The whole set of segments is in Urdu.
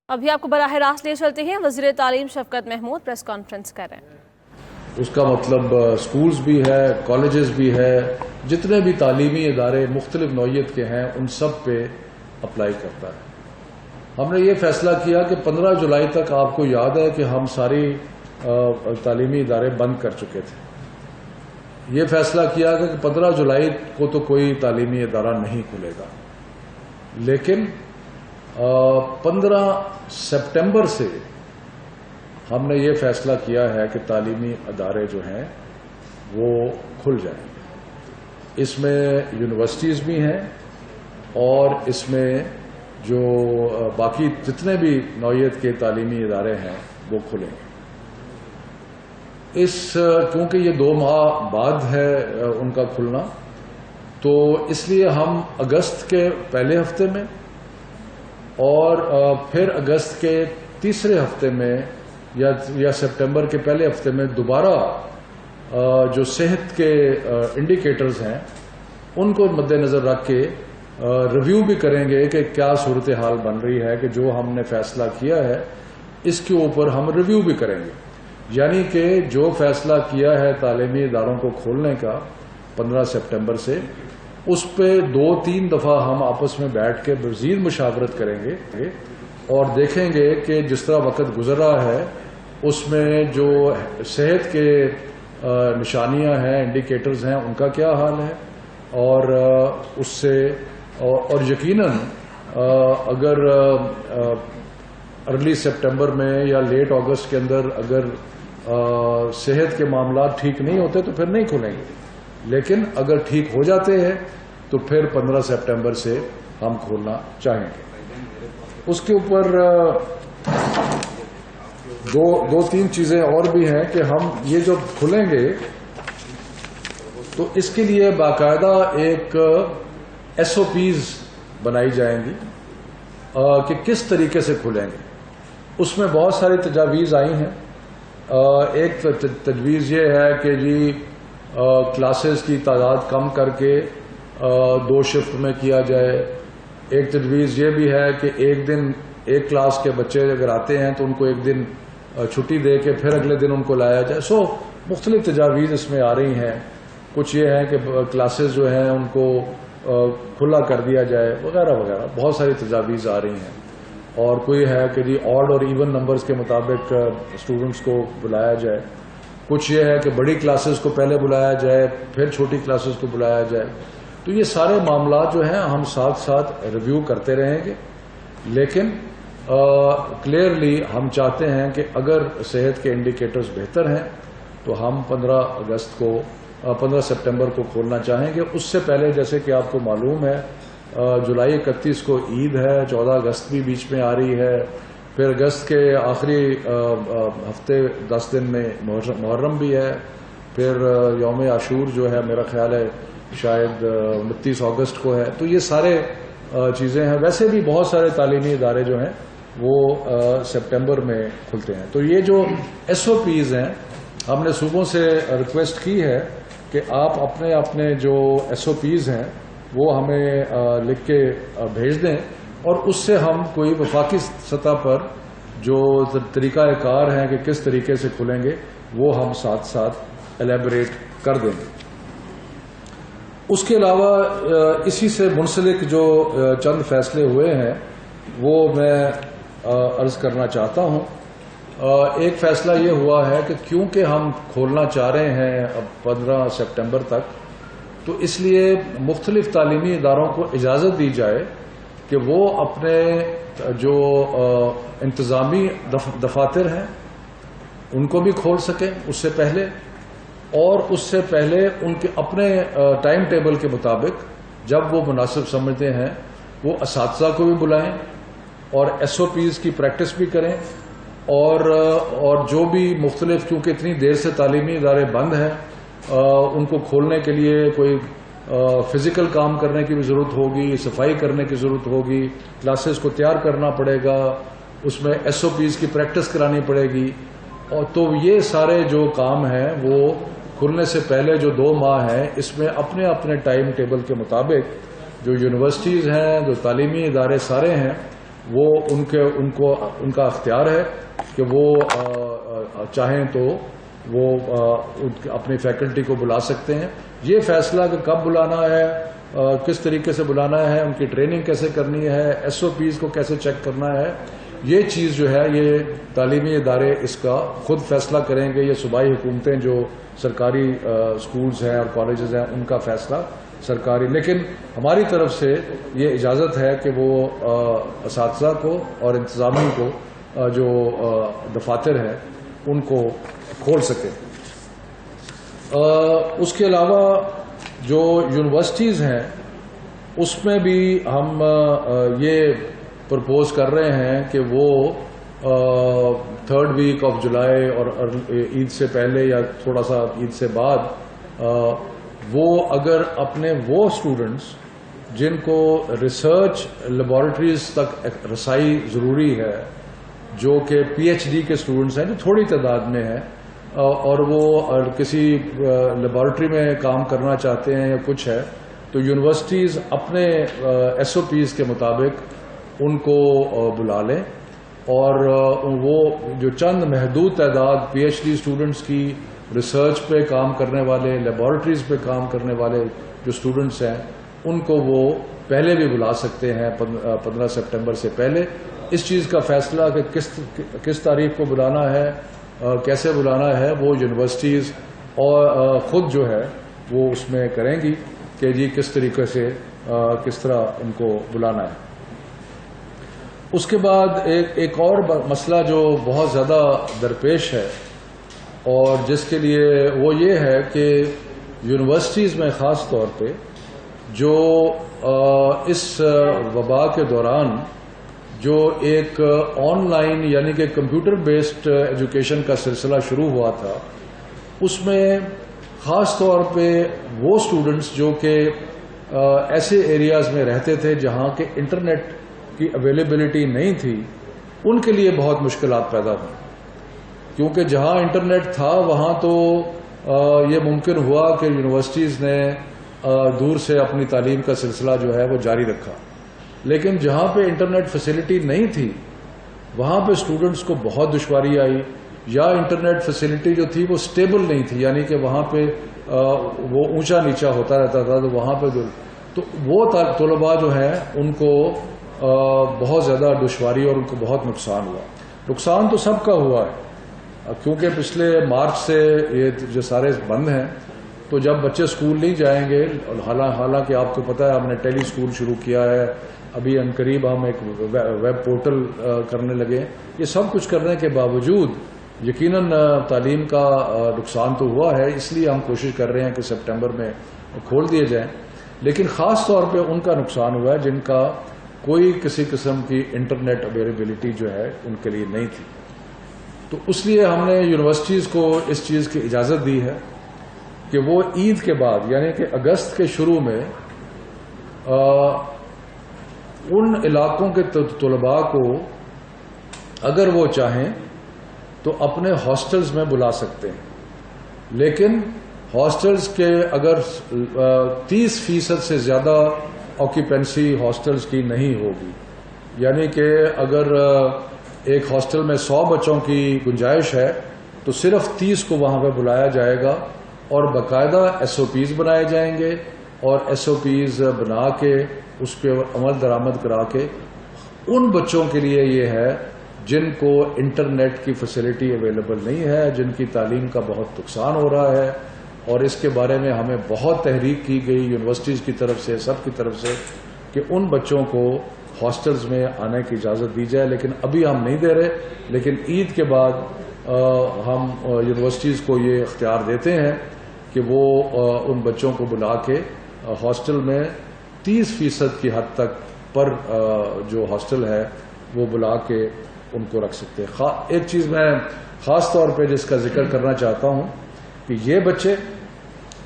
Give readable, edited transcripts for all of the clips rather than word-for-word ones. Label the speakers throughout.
Speaker 1: ابھی آپ کو براہ راست لے چلتے ہیں، وزیر تعلیم شفقت محمود پریس کانفرنس کر رہے ہیں۔
Speaker 2: اس کا مطلب سکولز بھی ہے، کالجز بھی ہے، جتنے بھی تعلیمی ادارے مختلف نوعیت کے ہیں ان سب پہ اپلائی کرتا ہے۔ ہم نے یہ فیصلہ کیا کہ 15 جولائی تک آپ کو یاد ہے کہ ہم ساری تعلیمی ادارے بند کر چکے تھے۔ یہ فیصلہ کیا کہ 15 جولائی کو تو کوئی تعلیمی ادارہ نہیں کھلے گا، لیکن 15 سپٹمبر سے ہم نے یہ فیصلہ کیا ہے کہ تعلیمی ادارے جو ہیں وہ کھل جائیں گے۔ اس میں یونیورسٹیز بھی ہیں اور اس میں جو باقی جتنے بھی نوعیت کے تعلیمی ادارے ہیں وہ کھلیں گے۔ کیونکہ یہ 2 ماہ بعد ہے ان کا کھلنا، تو اس لیے ہم اگست کے پہلے ہفتے میں اور پھر اگست کے تیسرے ہفتے میں یا سپٹمبر کے پہلے ہفتے میں دوبارہ جو صحت کے انڈیکیٹرز ہیں ان کو مد نظر رکھ کے ریویو بھی کریں گے کہ کیا صورتحال بن رہی ہے، کہ جو ہم نے فیصلہ کیا ہے اس کے اوپر ہم ریویو بھی کریں گے۔ یعنی کہ جو فیصلہ کیا ہے تعلیمی اداروں کو کھولنے کا 15 سپٹمبر سے، اس پہ 2-3 دفعہ ہم آپس میں بیٹھ کے مزید مشاورت کریں گے اور دیکھیں گے کہ جس طرح وقت گزر رہا ہے اس میں جو صحت کے نشانیاں ہیں، انڈیکیٹرز ہیں، ان کا کیا حال ہے، اور اس سے اور یقیناً اگر ارلی سپٹمبر میں یا لیٹ اگست کے اندر اگر صحت کے معاملات ٹھیک نہیں ہوتے تو پھر نہیں کھلیں گے، لیکن اگر ٹھیک ہو جاتے ہیں تو پھر 15 سپٹمبر سے ہم کھولنا چاہیں گے۔ اس کے اوپر 2-3 چیزیں اور بھی ہیں کہ ہم یہ جو کھلیں گے تو اس کے لیے باقاعدہ ایک SOPs بنائی جائیں گی کہ کس طریقے سے کھلیں گے۔ اس میں بہت ساری تجاویز آئی ہیں۔ ایک تجویز یہ ہے کہ جی کلاسز کی تعداد کم کر کے 2 شفٹ میں کیا جائے۔ ایک تجویز یہ بھی ہے کہ ایک دن ایک کلاس کے بچے اگر آتے ہیں تو ان کو ایک دن چھٹی دے کے پھر اگلے دن ان کو لایا جائے۔ مختلف تجاویز اس میں آ رہی ہیں۔ کچھ یہ ہے کہ کلاسز جو ہیں ان کو کھلا کر دیا جائے وغیرہ وغیرہ، بہت ساری تجاویز آ رہی ہیں۔ اور کوئی ہے کہ جی آڈ اور ایون نمبرز کے مطابق اسٹوڈنٹس کو بلایا جائے۔ کچھ یہ ہے کہ بڑی کلاسز کو پہلے بلایا جائے پھر چھوٹی کلاسز کو بلایا جائے۔ تو یہ سارے معاملات جو ہیں ہم ساتھ ساتھ ریویو کرتے رہیں گے، لیکن کلیئرلی ہم چاہتے ہیں کہ اگر صحت کے انڈیکیٹرز بہتر ہیں تو ہم 15 سپٹمبر کو کھولنا چاہیں گے۔ اس سے پہلے جیسے کہ آپ کو معلوم ہے جولائی 31 کو عید ہے، 14 اگست بھی بیچ میں آ رہی ہے، پھر اگست کے آخری ہفتے 10 دن میں محرم بھی ہے، پھر یوم عاشور جو ہے میرا خیال ہے شاید 29 اگست کو ہے۔ تو یہ سارے چیزیں ہیں۔ ویسے بھی بہت سارے تعلیمی ادارے جو ہیں وہ سپٹمبر میں کھلتے ہیں۔ تو یہ جو SOPs ہیں ہم نے صوبوں سے ریکویسٹ کی ہے کہ آپ اپنے جو SOPs ہیں وہ ہمیں لکھ کے بھیج دیں، اور اس سے ہم کوئی وفاقی سطح پر جو طریقہ کار ہیں کہ کس طریقے سے کھلیں گے وہ ہم ساتھ ساتھ ایلیبریٹ کر دیں گے۔ اس کے علاوہ اسی سے منسلک جو چند فیصلے ہوئے ہیں وہ میں عرض کرنا چاہتا ہوں۔ ایک فیصلہ یہ ہوا ہے کہ کیونکہ ہم کھولنا چاہ رہے ہیں اب 15 سپٹمبر تک، تو اس لیے مختلف تعلیمی اداروں کو اجازت دی جائے کہ وہ اپنے جو انتظامی دفاتر ہیں ان کو بھی کھول سکیں اس سے پہلے، اور اس سے پہلے ان کے اپنے ٹائم ٹیبل کے مطابق جب وہ مناسب سمجھتے ہیں وہ اساتذہ کو بھی بلائیں اور SOPs کی پریکٹس بھی کریں، اور جو بھی مختلف، کیونکہ اتنی دیر سے تعلیمی ادارے بند ہیں، ان کو کھولنے کے لیے کوئی فزیکل کام کرنے کی بھی ضرورت ہوگی، صفائی کرنے کی ضرورت ہوگی، کلاسز کو تیار کرنا پڑے گا، اس میں SOPs کی پریکٹس کرانی پڑے گی، اور تو یہ سارے جو کام ہیں وہ کھلنے سے پہلے جو 2 ماہ ہیں اس میں اپنے ٹائم ٹیبل کے مطابق جو یونیورسٹیز ہیں، جو تعلیمی ادارے سارے ہیں، وہ ان کا اختیار ہے کہ وہ چاہیں تو وہ اپنی فیکلٹی کو بلا سکتے ہیں. یہ فیصلہ کہ کب بلانا ہے، کس طریقے سے بلانا ہے، ان کی ٹریننگ کیسے کرنی ہے، SOPs کو کیسے چیک کرنا ہے، یہ چیز جو ہے یہ تعلیمی ادارے اس کا خود فیصلہ کریں گے. یہ صوبائی حکومتیں جو سرکاری سکولز ہیں اور کالجز ہیں ان کا فیصلہ سرکاری، لیکن ہماری طرف سے یہ اجازت ہے کہ وہ اساتذہ کو اور انتظامیہ کو جو دفاتر ہیں ان کو کھول سکیں. اس کے علاوہ جو یونیورسٹیز ہیں اس میں بھی ہم یہ پرپوز کر رہے ہیں کہ وہ 3rd ویک آف جولائی اور عید سے پہلے یا تھوڑا سا عید سے بعد وہ اگر اپنے وہ اسٹوڈنٹس جن کو ریسرچ لیبارٹریز تک رسائی ضروری ہے، جو کہ PhD کے اسٹوڈنٹس ہیں جو تھوڑی تعداد میں ہیں اور وہ کسی لیبارٹری میں کام کرنا چاہتے ہیں یا کچھ ہے، تو یونیورسٹیز اپنے SOPs کے مطابق ان کو بلا لیں اور وہ جو چند محدود تعداد PhD اسٹوڈنٹس کی ریسرچ پہ کام کرنے والے، لیبارٹریز پہ کام کرنے والے جو اسٹوڈنٹس ہیں ان کو وہ پہلے بھی بلا سکتے ہیں 15 سپٹمبر سے پہلے. اس چیز کا فیصلہ کہ کس تاریخ کو بلانا ہے، کیسے بلانا ہے، وہ یونیورسٹیز اور خود جو ہے وہ اس میں کریں گی کہ جی کس طریقے سے کس طرح ان کو بلانا ہے. اس کے بعد ایک اور مسئلہ جو بہت زیادہ درپیش ہے اور جس کے لیے وہ یہ ہے کہ یونیورسٹیز میں خاص طور پہ جو اس وبا کے دوران جو ایک آن لائن یعنی کہ کمپیوٹر بیسڈ ایجوکیشن کا سلسلہ شروع ہوا تھا، اس میں خاص طور پہ وہ اسٹوڈنٹس جو کہ ایسے ایریاز میں رہتے تھے جہاں کہ انٹرنیٹ کی اویلیبلٹی نہیں تھی، ان کے لیے بہت مشکلات پیدا ہوئی. کیونکہ جہاں انٹرنیٹ تھا وہاں تو یہ ممکن ہوا کہ یونیورسٹیز نے دور سے اپنی تعلیم کا سلسلہ جو ہے وہ جاری رکھا، لیکن جہاں پہ انٹرنیٹ فیسلٹی نہیں تھی وہاں پہ اسٹوڈنٹس کو بہت دشواری آئی، یا انٹرنیٹ فیسلٹی جو تھی وہ سٹیبل نہیں تھی، یعنی کہ وہاں پہ وہ اونچا نیچا ہوتا رہتا تھا، تو وہاں پہ تو وہ طلباء جو ہیں ان کو بہت زیادہ دشواری اور ان کو بہت نقصان ہوا. نقصان تو سب کا ہوا ہے کیونکہ پچھلے مارچ سے یہ جو سارے بند ہیں، تو جب بچے اسکول نہیں جائیں گے، حالانکہ آپ کو پتہ ہے ہم نے ٹیلی اسکول شروع کیا ہے، ابھی عنقریب ہم ایک ویب پورٹل کرنے لگے، یہ سب کچھ کرنے کے باوجود یقیناً تعلیم کا نقصان تو ہوا ہے. اس لیے ہم کوشش کر رہے ہیں کہ سپٹمبر میں کھول دیے جائیں، لیکن خاص طور پہ ان کا نقصان ہوا ہے جن کا کوئی کسی قسم کی انٹرنیٹ اویلیبلٹی جو ہے ان کے لیے نہیں تھی. تو اس لیے ہم نے یونیورسٹیز کو اس چیز کی اجازت دی ہے کہ وہ عید کے بعد یعنی کہ اگست کے شروع میں ان علاقوں کے طلباء کو اگر وہ چاہیں تو اپنے ہاسٹلز میں بلا سکتے ہیں، لیکن ہاسٹلز کے اگر 30% سے زیادہ آکیپنسی ہاسٹلز کی نہیں ہوگی، یعنی کہ اگر ایک ہاسٹل میں 100 بچوں کی گنجائش ہے تو صرف 30 کو وہاں پہ بلایا جائے گا اور باقاعدہ SOPs بنائے جائیں گے اور SOPs بنا کے اس پہ عمل درآمد کرا کے ان بچوں کے لیے یہ ہے جن کو انٹرنیٹ کی فیسلٹی اویلیبل نہیں ہے، جن کی تعلیم کا بہت نقصان ہو رہا ہے. اور اس کے بارے میں ہمیں بہت تحریک کی گئی یونیورسٹیز کی طرف سے، سب کی طرف سے، کہ ان بچوں کو ہاسٹلز میں آنے کی اجازت دی جائے. لیکن ابھی ہم نہیں دے رہے، لیکن عید کے بعد ہم یونیورسٹیز کو یہ اختیار دیتے ہیں کہ وہ ان بچوں کو بلا کے ہاسٹل میں 30% کی حد تک پر جو ہاسٹل ہے وہ بلا کے ان کو رکھ سکتے ہیں. ایک چیز میں خاص طور پہ جس کا ذکر کرنا چاہتا ہوں کہ یہ بچے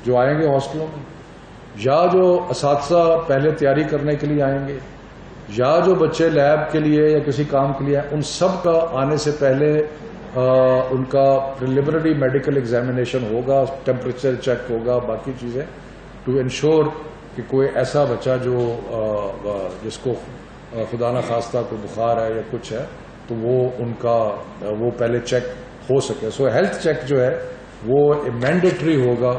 Speaker 2: جو آئیں گے ہاسٹلوں میں، یا جو اساتذہ پہلے تیاری کرنے کے لیے آئیں گے، یا جو بچے لیب کے لیے یا کسی کام کے لیے آئیں، ان سب کا آنے سے پہلے ان کا پریلیمنری میڈیکل ایگزامینیشن ہوگا، ٹیمپریچر چیک ہوگا، باقی چیزیں ٹو انشور کہ کوئی ایسا بچہ جو جس کو خدا نخواستہ کوئی بخار ہے یا کچھ ہے تو وہ ان کا وہ پہلے چیک ہو سکے. سو ہیلتھ چیک جو ہے وہ مینڈیٹری ہوگا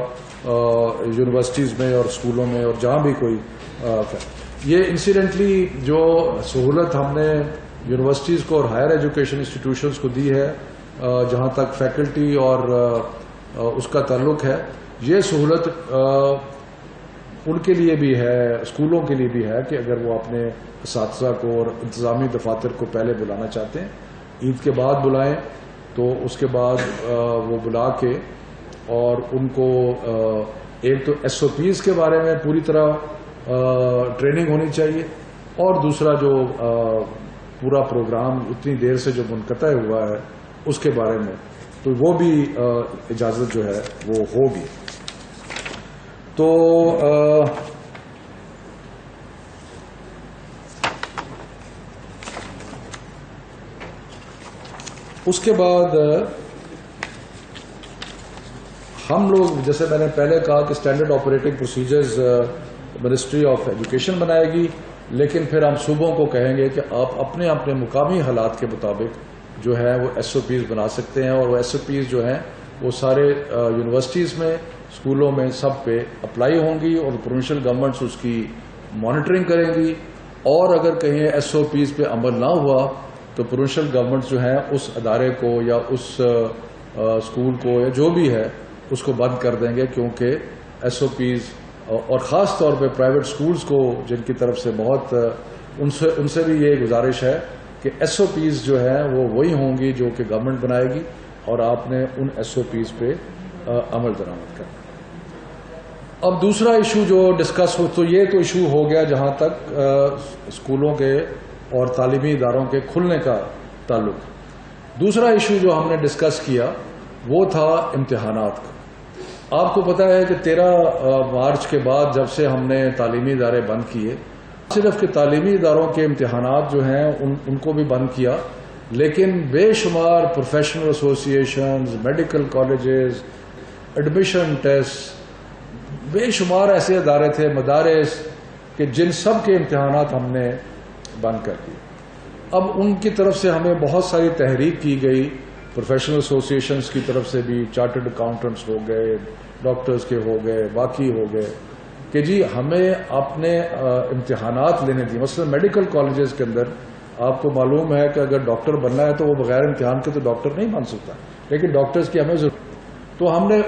Speaker 2: یونیورسٹیز میں اور اسکولوں میں اور جہاں بھی کوئی. یہ انسیڈنٹلی جو سہولت ہم نے یونیورسٹیز کو اور ہائر ایجوکیشن انسٹیٹیوشنز کو دی ہے جہاں تک فیکلٹی اور اس کا تعلق ہے, یہ سہولت ان کے لیے بھی ہے, اسکولوں کے لیے بھی ہے کہ اگر وہ اپنے اساتذہ کو اور انتظامی دفاتر کو پہلے بلانا چاہتے ہیں, عید کے بعد بلائیں تو اس کے بعد وہ بلا کے اور ان کو ایک تو ایس او پیز کے بارے میں پوری طرح ٹریننگ ہونی چاہیے, اور دوسرا جو پورا پروگرام اتنی دیر سے جو منقطع ہوا ہے اس کے بارے میں تو وہ بھی اجازت جو ہے وہ ہوگی. تو اس کے بعد ہم لوگ, جیسے میں نے پہلے کہا کہ standard operating procedures ministry of education بنائے گی, لیکن پھر ہم صوبوں کو کہیں گے کہ آپ اپنے اپنے مقامی حالات کے مطابق جو ہے وہ ایس او پیز بنا سکتے ہیں, اور وہ ایس او پیز جو ہیں وہ سارے یونیورسٹیز میں, اسکولوں میں سب پہ اپلائی ہوں گی, اور پروونشل گورنمنٹس اس کی مانیٹرنگ کریں گی. اور اگر کہیں ایس او پیز پہ عمل نہ ہوا تو پروونشل گورنمنٹس جو ہیں اس ادارے کو یا اس اسکول کو یا جو بھی ہے اس کو بند کر دیں گے, کیونکہ ایس او پیز اور خاص طور پہ پرائیویٹ اسکولز کو جن کی طرف سے بہت ان سے بھی یہ گزارش ہے کہ ایس او پیز جو ہیں وہ وہی ہوں گی جو کہ گورنمنٹ بنائے گی, اور آپ نے ان ایس او پیز پہ عمل درآمد کرنا. اب دوسرا ایشو جو ڈسکس ہو, تو یہ تو ایشو ہو گیا جہاں تک اسکولوں کے اور تعلیمی اداروں کے کھلنے کا تعلق. دوسرا ایشو جو ہم نے ڈسکس کیا وہ تھا امتحانات کا. آپ کو پتہ ہے کہ 13 مارچ کے بعد جب سے ہم نے تعلیمی ادارے بند کیے, صرف کہ تعلیمی اداروں کے امتحانات جو ہیں ان کو بھی بند کیا, لیکن بے شمار professional associations, medical colleges, admission test, بے شمار ایسے ادارے تھے, مدارس, کہ جن سب کے امتحانات ہم نے بند کر دیے. اب ان کی طرف سے ہمیں بہت ساری تحریک کی گئی, پروفیشنل ایسوسیشنز کی طرف سے بھی, چارٹرڈ اکاؤنٹنٹس ہو گئے, ڈاکٹرز کے ہو گئے, باقی ہو گئے, کہ جی ہمیں اپنے امتحانات لینے دی. مثلا میڈیکل کالجز کے اندر آپ کو معلوم ہے کہ اگر ڈاکٹر بننا ہے تو وہ بغیر امتحان کے تو ڈاکٹر نہیں بن سکتا, لیکن ڈاکٹرز کی ہمیں ضرورت. تو ہم نے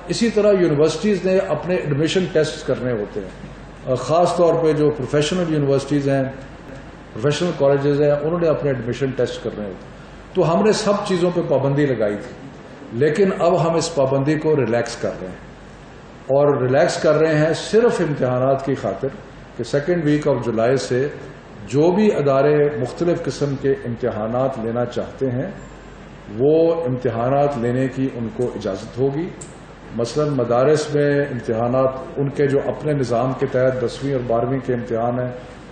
Speaker 2: اسی طرح یونیورسٹیز نے اپنے ایڈمیشن ٹیسٹ کرنے ہوتے ہیں, خاص طور پہ جو پروفیشنل یونیورسٹیز ہیں, پروفیشنل کالجز ہیں, انہوں نے اپنے ایڈمیشن ٹیسٹ کرنے ہوتے ہیں. تو ہم نے سب چیزوں پہ پابندی لگائی تھی, لیکن اب ہم اس پابندی کو ریلیکس کر رہے ہیں, اور ریلیکس کر رہے ہیں صرف امتحانات کی خاطر کہ 2 ویک آف جولائی سے جو بھی ادارے مختلف قسم کے امتحانات لینا چاہتے ہیں وہ امتحانات لینے کی ان کو اجازت ہوگی. مثلا مدارس میں امتحانات ان کے جو اپنے نظام کے تحت 10ویں اور 12ویں کے امتحان ہیں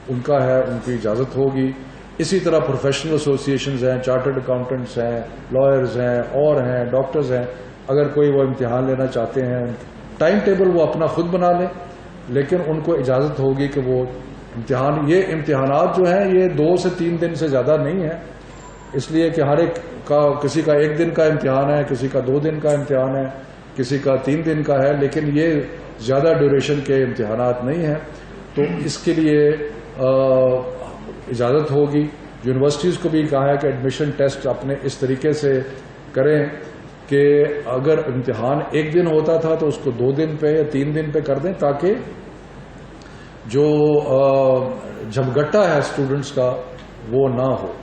Speaker 2: ان کا ہے, ان کی اجازت ہوگی. اسی طرح پروفیشنل ایسوسیشنز ہیں, چارٹرڈ اکاؤنٹنٹس ہیں, لائرز ہیں, اور ہیں, ڈاکٹرز ہیں, اگر کوئی وہ امتحان لینا چاہتے ہیں ٹائم ٹیبل وہ اپنا خود بنا لیں, لیکن ان کو اجازت ہوگی کہ وہ یہ امتحانات جو ہیں یہ 2 سے 3 دن سے زیادہ نہیں ہیں, اس لیے کہ ہر ایک کا, کسی کا 1 دن کا امتحان ہے, کسی کا 2 دن کا امتحان ہے, کسی کا 3 دن کا ہے, لیکن یہ زیادہ ڈیوریشن کے امتحانات نہیں ہیں. تو اس کے لیے اجازت ہوگی. یونیورسٹیز کو بھی کہا ہے کہ ایڈمیشن ٹیسٹ اپنے اس طریقے سے کریں کہ اگر امتحان 1 دن ہوتا تھا تو اس کو 2 دن پہ یا 3 دن پہ کر دیں, تاکہ جو جھمگٹا ہے اسٹوڈنٹس کا وہ نہ ہو.